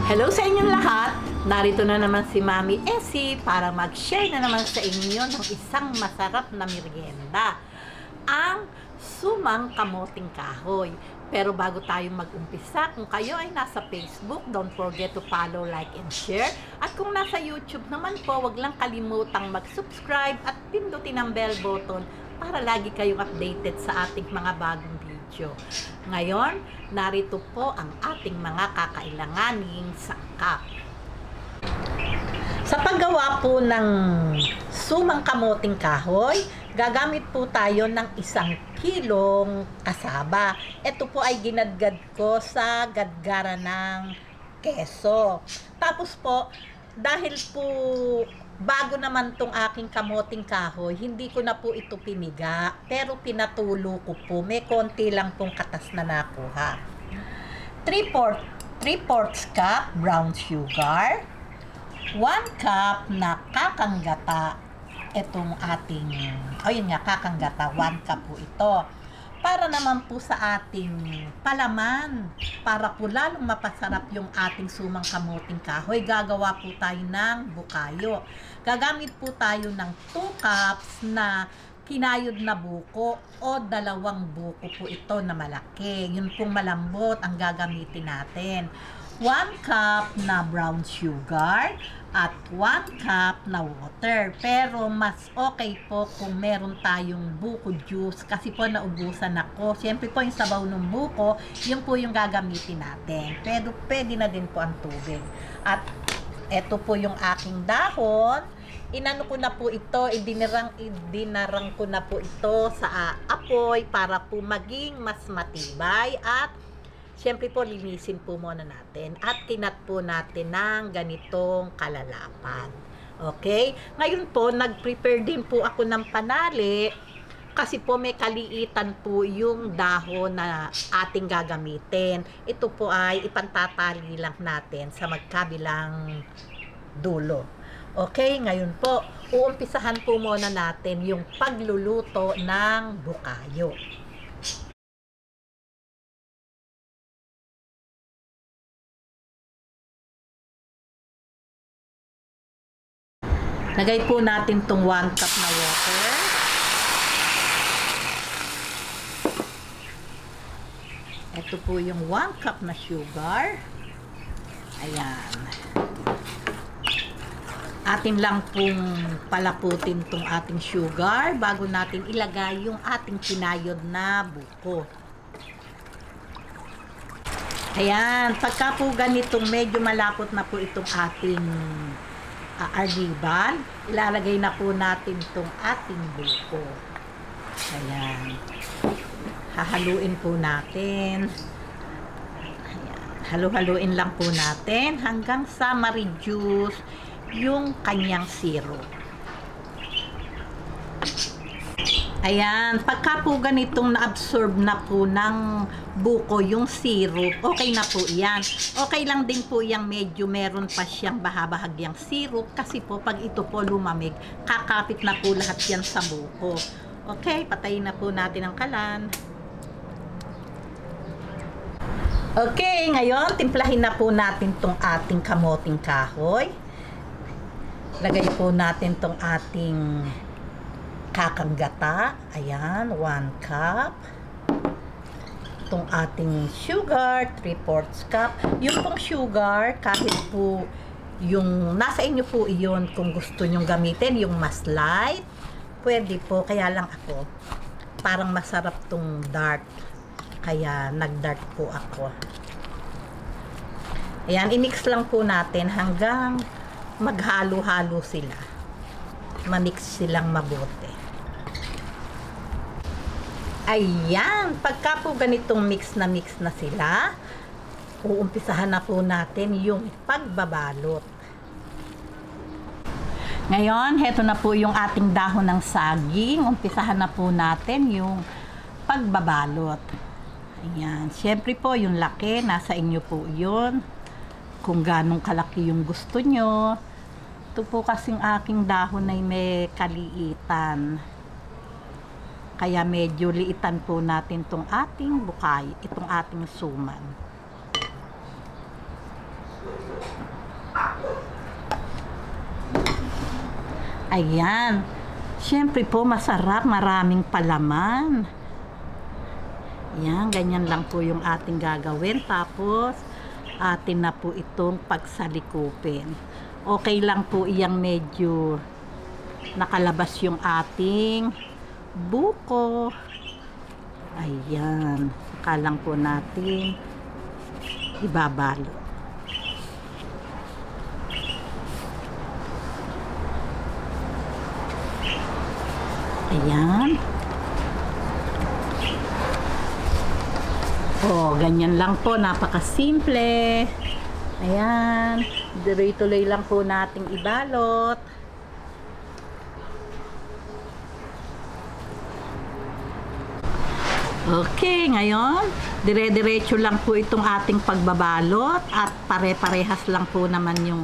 Hello sa inyong lahat! Narito na naman si Mami Essie para mag-share na naman sa inyo ng isang masarap na merienda, ang sumang kamoting kahoy. Pero bago tayo mag-umpisa, kung kayo ay nasa Facebook, don't forget to follow, like, and share. At kung nasa YouTube naman po, wag lang kalimutang mag-subscribe at pindutin ang bell button para lagi kayong updated sa ating mga bagong video. Ngayon, narito po ang ating mga kakailanganing sangkap. Sa paggawa po ng sumang kamoting kahoy, gagamit po tayo ng 1 kilong kasaba. Ito po ay ginadgad ko sa gadgara ng keso. Tapos po, dahil po bago naman tong aking kamoting kahoy, hindi ko na po ito piniga, pero pinatulo ko po. May konti lang pong katas na nakuha. 3/4 cup brown sugar, 1 cup na kakanggata. Itong ating, yun nga, kakanggata, 1 cup po ito. Para naman po sa ating palaman, para po lalong mapasarap yung ating sumang kamoting kahoy, gagawa po tayo ng bukayo. Gagamit po tayo ng 2 cups na kinayod na buko o 2 buko po ito na malaki. Yun pong malambot ang gagamitin natin. 1 cup na brown sugar at 1 cup na water. Pero mas okay po kung meron tayong buko juice kasi po naubusan ako. Siyempre po yung sabaw ng buko, yun po yung gagamitin natin. Pero pwede na din po ang tubig. At eto po yung aking dahon. Inano ko na po ito, idinarang ko na po ito sa apoy para po maging mas matibay at siyempre po, linisin po muna natin at kinat po natin ng ganitong kalalapan. Okay? Ngayon po, nag-prepare din po ako ng panali kasi po may kaliitan po yung dahon na ating gagamitin. Ito po ay ipantatali lang natin sa magkabilang dulo. Okay? Ngayon po, uumpisahan po muna natin yung pagluluto ng bukayo. Lagay po natin tong 1 cup na water. Ito po yung 1 cup na sugar. Ayan. Atin lang pong palaputin tong ating sugar bago natin ilagay yung ating kinayod na buko. Ayan. Pagka po ganitong medyo malapot na po itong ating argiban, ilalagay na po natin itong ating buko. Ayan. Hahaluin po natin. Ayan. Halu-haluin lang po natin hanggang sa ma-reduce yung kanyang syrup. Ayan. Pagka po ganitong na-absorb na po ng buko yung syrup, okay na po yan. Okay lang din po yung medyo meron pa siyang bahabahagyang syrup kasi po pag ito po lumamig, kakapit na po lahat yan sa buko. Okay, patayin na po natin ang kalan. Okay, ngayon timplahin na po natin tong ating kamoting kahoy. Lagay po natin tong ating kakanggata. Ayan, 1 cup. Itong ating sugar, 3/4 cup. Yung pong sugar, kahit po yung nasa inyo po iyon kung gusto nyong gamitin, yung mas light, pwede po. Kaya lang ako, parang masarap tong dark. Kaya nag-dark po ako. Ayan, i-mix lang po natin hanggang maghalo-halo sila. Ma-mix silang mabuti. Ayan, pagka po ganitong mix na sila, uumpisahan na po natin yung pagbabalot. Ngayon, heto na po yung ating dahon ng saging. Umpisahan na po natin yung pagbabalot. Ayan, syempre po yung laki, nasa inyo po yun. Kung ganong kalaki yung gusto nyo. Ito po kasing aking dahon ay may kaliitan. Kaya medyo liitan po natin itong ating bukay, itong ating suman. Ayan. Siyempre po, masarap. Maraming palaman. Ayan, ganyan lang po yung ating gagawin. Tapos, atin na po itong pagsalikupin. Okay lang po iyang medyo nakalabas yung ating buko. Ayan. Saka lang po natin ibabalo. Ayan. Oh, ganyan lang po. Napakasimple. Ayan. Tuloy-tuloy lang po nating ibalot. Okay, ngayon, dire-diretso lang po itong ating pagbabalot at pare-parehas lang po naman yung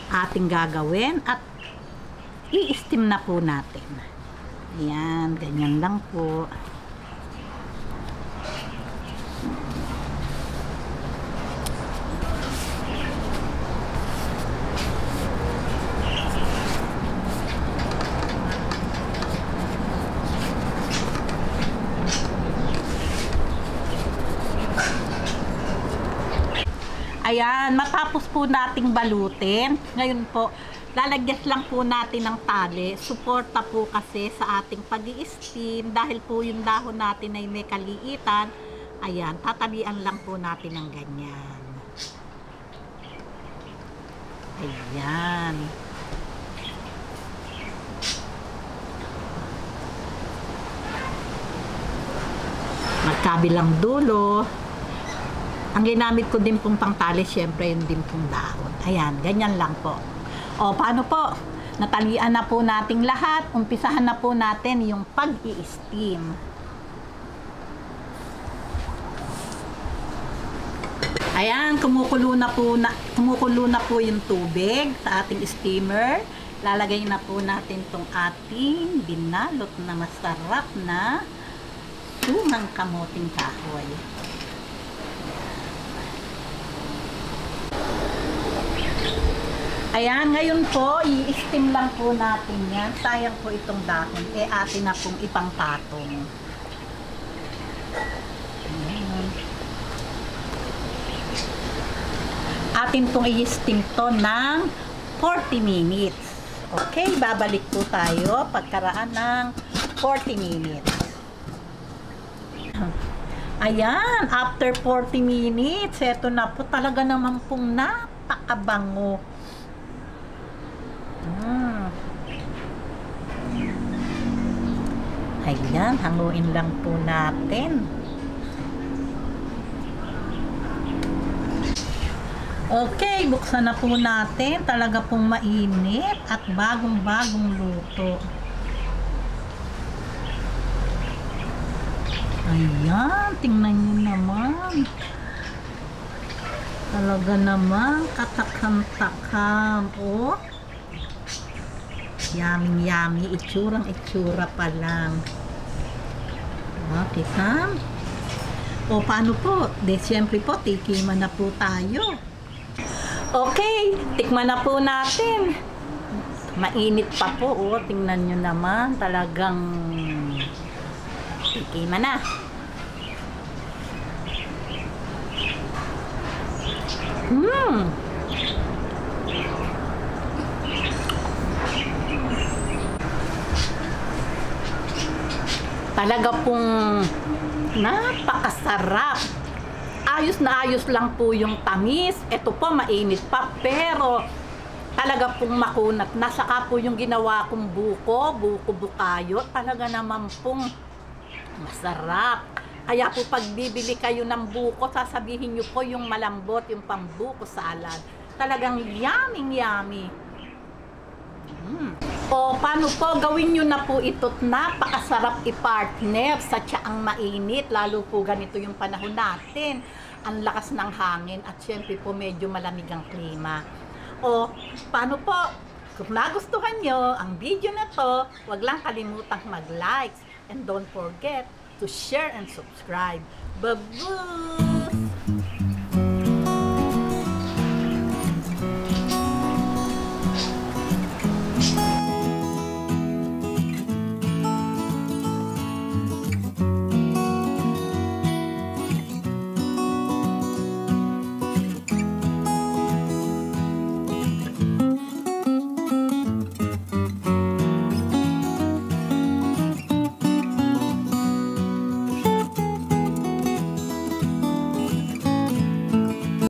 ating gagawin at i-steam na po natin. Ayan, ganyan lang po. Ayan, matapos po nating balutin. Ngayon po, lalagyan lang po natin ng tali. Suporta po kasi sa ating pag-i-steam dahil po yung dahon natin ay may kaliitan. Ayan, tatalian lang po natin ng ganyan. Ayan. Magkabilang dulo. Ang ginamit ko din pong pangtali, syempre yung din pong dahon. Ayan, ganyan lang po. O, paano po? Natalian na po nating lahat. Umpisahan na po natin yung pag-i-steam. Ayan, kumukulo na po yung tubig sa ating steamer. Lalagay na po natin tong ating binalot na masarap na sumang kamuting kahoy. Ayan, ngayon po, i-steam lang po natin yan. Sayang po itong dahon. Atin na pong ipangpatong. Ayan. Atin pong i-steam to ng 40 minutes. Okay, babalik po tayo pagkaraan ng 40 minutes. Ayan, after 40 minutes, eto na po, talaga naman pong napakabango. Ayan, hanguin lang po natin. Okay, buksan na po natin. Talaga pong mainit at bagong-bagong luto. Ayan, tingnan nyo naman. Talaga naman, katakam-takam. Oh. Yummy-yummy. Itsurang-itsura pa lang. Okay, Sam. O, paano po? Siyempre po, tikiman na po tayo. Okay, tikman na po natin. Mainit pa po. O, tingnan nyo naman. Talagang tikiman na. Talaga pong napakasarap. Ayos na ayos lang po yung tamis. Ito po, mainit pa, pero talaga pong makunat. Nasaka po yung ginawa kong buko bukayo. Talaga naman pong masarap. Kaya po pag bibili kayo ng buko, sasabihin nyo po yung malambot, yung pambuko salad. Talagang yummy. O, paano po? Gawin nyo na po ito't napakasarap i-partner sa tiyaang mainit. Lalo po ganito yung panahon natin. Ang lakas ng hangin at syempre po medyo malamig ang klima. O, paano po? Kung nagustuhan nyo ang video na to, wag lang kalimutang mag-likes and don't forget to share and subscribe. Bye-bye!